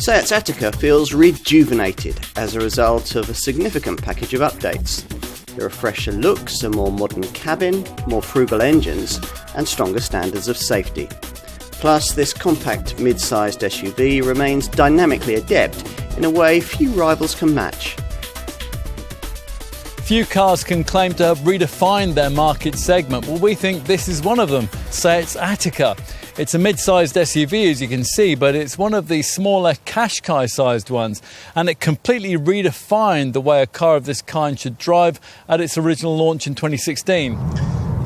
SEAT ATECA feels rejuvenated as a result of a significant package of updates. There are fresher looks, a more modern cabin, more frugal engines, and stronger standards of safety. Plus, this compact mid-sized SUV remains dynamically adept in a way few rivals can match. Few cars can claim to have redefined their market segment. Well, we think this is one of them, SEAT ATECA. It's a mid-sized SUV, as you can see, but it's one of the smaller Qashqai-sized ones, and it completely redefined the way a car of this kind should drive at its original launch in 2016.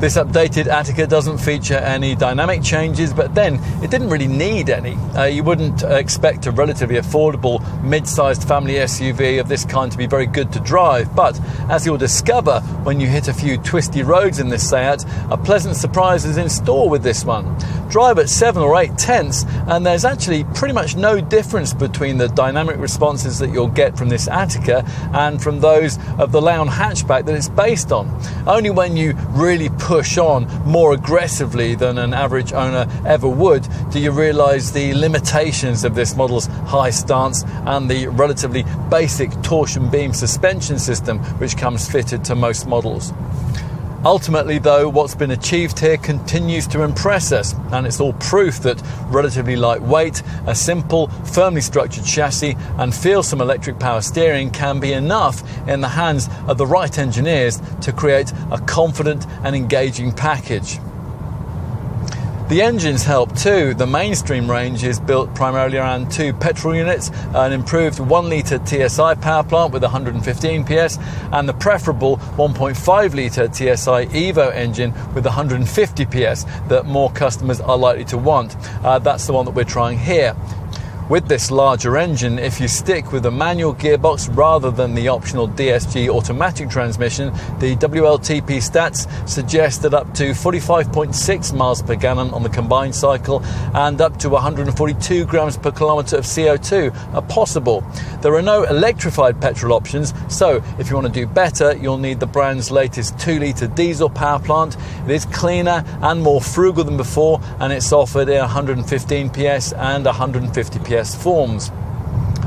This updated Attica doesn't feature any dynamic changes, but then it didn't really need any. You wouldn't expect a relatively affordable mid-sized family SUV of this kind to be very good to drive, but as you'll discover when you hit a few twisty roads in this Seat, a pleasant surprise is in store with this one. Drive at 7 or 8 tenths and there's actually pretty much no difference between the dynamic responses that you'll get from this Attica and from those of the Leon hatchback that it's based on. Only when you really push on more aggressively than an average owner ever would do you realise the limitations of this model's high stance and the relatively basic torsion beam suspension system which comes fitted to most models. Ultimately, though, what's been achieved here continues to impress us, and it's all proof that relatively lightweight, a simple, firmly structured chassis and feelsome electric power steering can be enough in the hands of the right engineers to create a confident and engaging package. The engines help too. The mainstream range is built primarily around 2 petrol units, an improved 1 litre TSI power plant with 115 PS, and the preferable 1.5 litre TSI Evo engine with 150 PS that more customers are likely to want. That's the one that we're trying here. With this larger engine, if you stick with a manual gearbox rather than the optional DSG automatic transmission, the WLTP stats suggest that up to 45.6 miles per gallon on the combined cycle and up to 142 grams per kilometre of CO2 are possible. There are no electrified petrol options, so if you want to do better, you'll need the brand's latest 2-litre diesel power plant. It is cleaner and more frugal than before, and it's offered in 115 PS and 150 PS forms.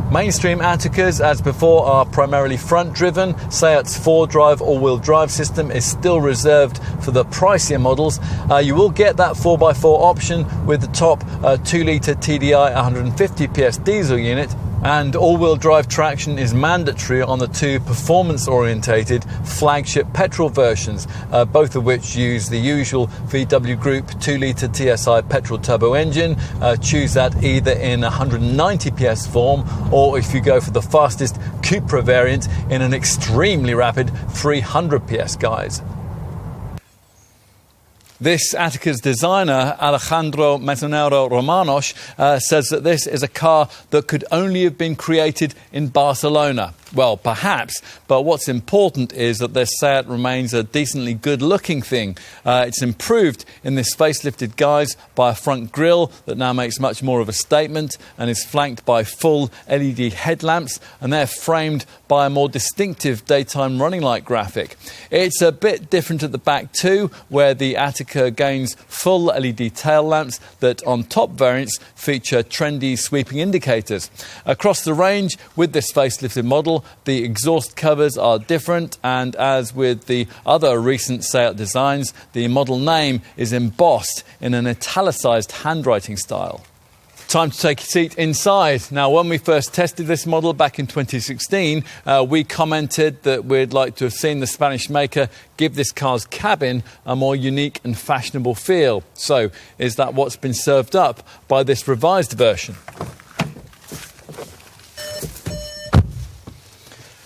Mainstream Atticas, as before, are primarily front-driven. Seat's 4-drive all-wheel drive system is still reserved for the pricier models. You will get that 4x4 option with the top 2-litre TDI 150 PS diesel unit, and all-wheel drive traction is mandatory on the 2 performance-orientated flagship petrol versions, both of which use the usual VW Group 2-litre TSI petrol turbo engine. Choose that either in 190 PS form, or if you go for the fastest Cupra variant, in an extremely rapid 300 PS guise. This Attica's designer, Alejandro Mesonero Romanos, says that this is a car that could only have been created in Barcelona. Well, perhaps, but what's important is that this Seat remains a decently good-looking thing. It's improved in this facelifted guise by a front grille that now makes much more of a statement and is flanked by full LED headlamps, and they're framed by a more distinctive daytime running light graphic. It's a bit different at the back too, where the Attica gains full LED tail lamps that on top variants feature trendy sweeping indicators. Across the range with this facelifted model, the exhaust covers are different, and as with the other recent Seat designs, the model name is embossed in an italicised handwriting style. Time to take a seat inside. Now, when we first tested this model back in 2016, we commented that we'd like to have seen the Spanish maker give this car's cabin a more unique and fashionable feel. So, is that what's been served up by this revised version?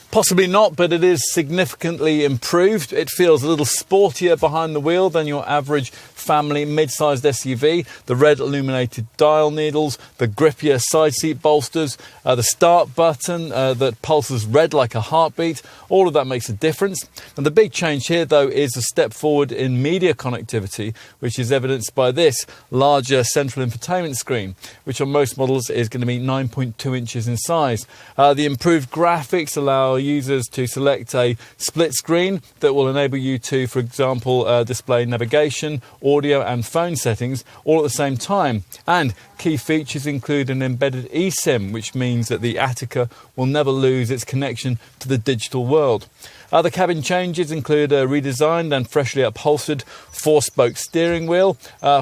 Possibly not, but it is significantly improved. It feels a little sportier behind the wheel than your average family mid-sized SUV, the red illuminated dial needles, the grippier side seat bolsters, the start button that pulses red like a heartbeat, all of that makes a difference. And the big change here though is a step forward in media connectivity, which is evidenced by this larger central infotainment screen, which on most models is going to be 9.2 inches in size. The improved graphics allow users to select a split screen that will enable you to, for example, display navigation, audio and phone settings all at the same time. And key features include an embedded eSIM, which means that the Attica will never lose its connection to the digital world. Other cabin changes include a redesigned and freshly upholstered 4-spoke steering wheel,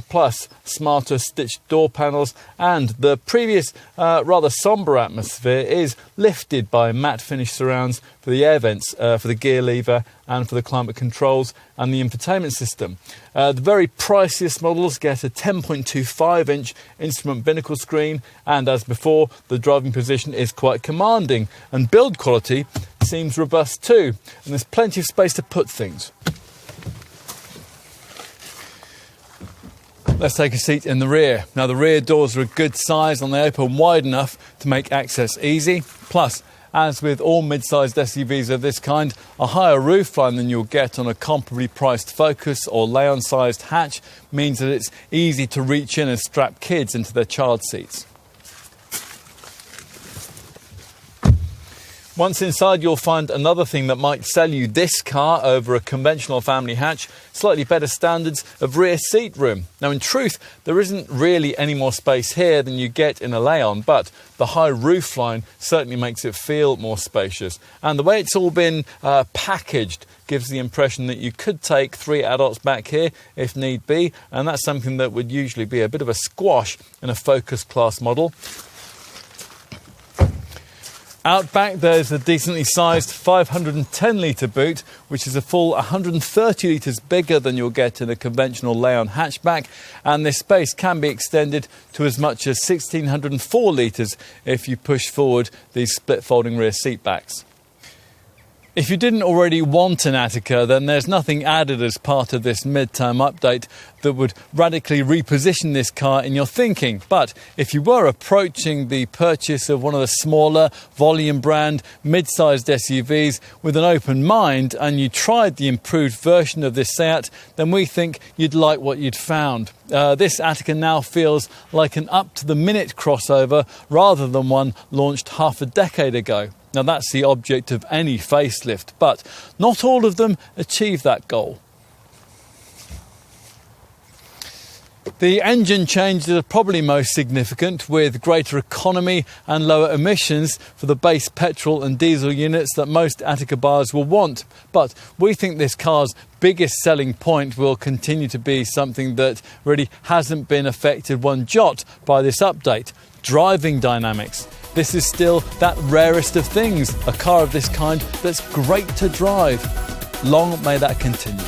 plus smarter stitched door panels, and the previous rather sombre atmosphere is lifted by matte finish surrounds for the air vents, for the gear lever and for the climate controls and the infotainment system. The very priciest models get a 10.25-inch instrument binnacle screen, and as before, the driving position is quite commanding, and build quality seems robust too, and there's plenty of space to put things. Let's take a seat in the rear. Now the rear doors are a good size and they open wide enough to make access easy. Plus, as with all mid-sized SUVs of this kind, a higher roofline than you'll get on a comparably priced Focus or Leon-sized hatch means that it's easy to reach in and strap kids into their child seats. Once inside, you'll find another thing that might sell you this car over a conventional family hatch: slightly better standards of rear seat room. Now, in truth, there isn't really any more space here than you get in a Leon, but the high roofline certainly makes it feel more spacious. And the way it's all been packaged gives the impression that you could take 3 adults back here if need be, and that's something that would usually be a bit of a squash in a Focus class model. Out back there's a decently sized 510-litre boot, which is a full 130 litres bigger than you'll get in a conventional Leon hatchback, and this space can be extended to as much as 1604 litres if you push forward these split folding rear seat backs. If you didn't already want an Attica, then there's nothing added as part of this mid-term update that would radically reposition this car in your thinking. But if you were approaching the purchase of one of the smaller, volume brand, mid-sized SUVs with an open mind, and you tried the improved version of this SEAT, then we think you'd like what you'd found. This Attica now feels like an up-to-the-minute crossover rather than one launched half a decade ago. Now that's the object of any facelift, but not all of them achieve that goal. The engine changes are probably most significant, with greater economy and lower emissions for the base petrol and diesel units that most Attica buyers will want. But we think this car's biggest selling point will continue to be something that really hasn't been affected one jot by this update: driving dynamics. This is still that rarest of things, a car of this kind that's great to drive. Long may that continue.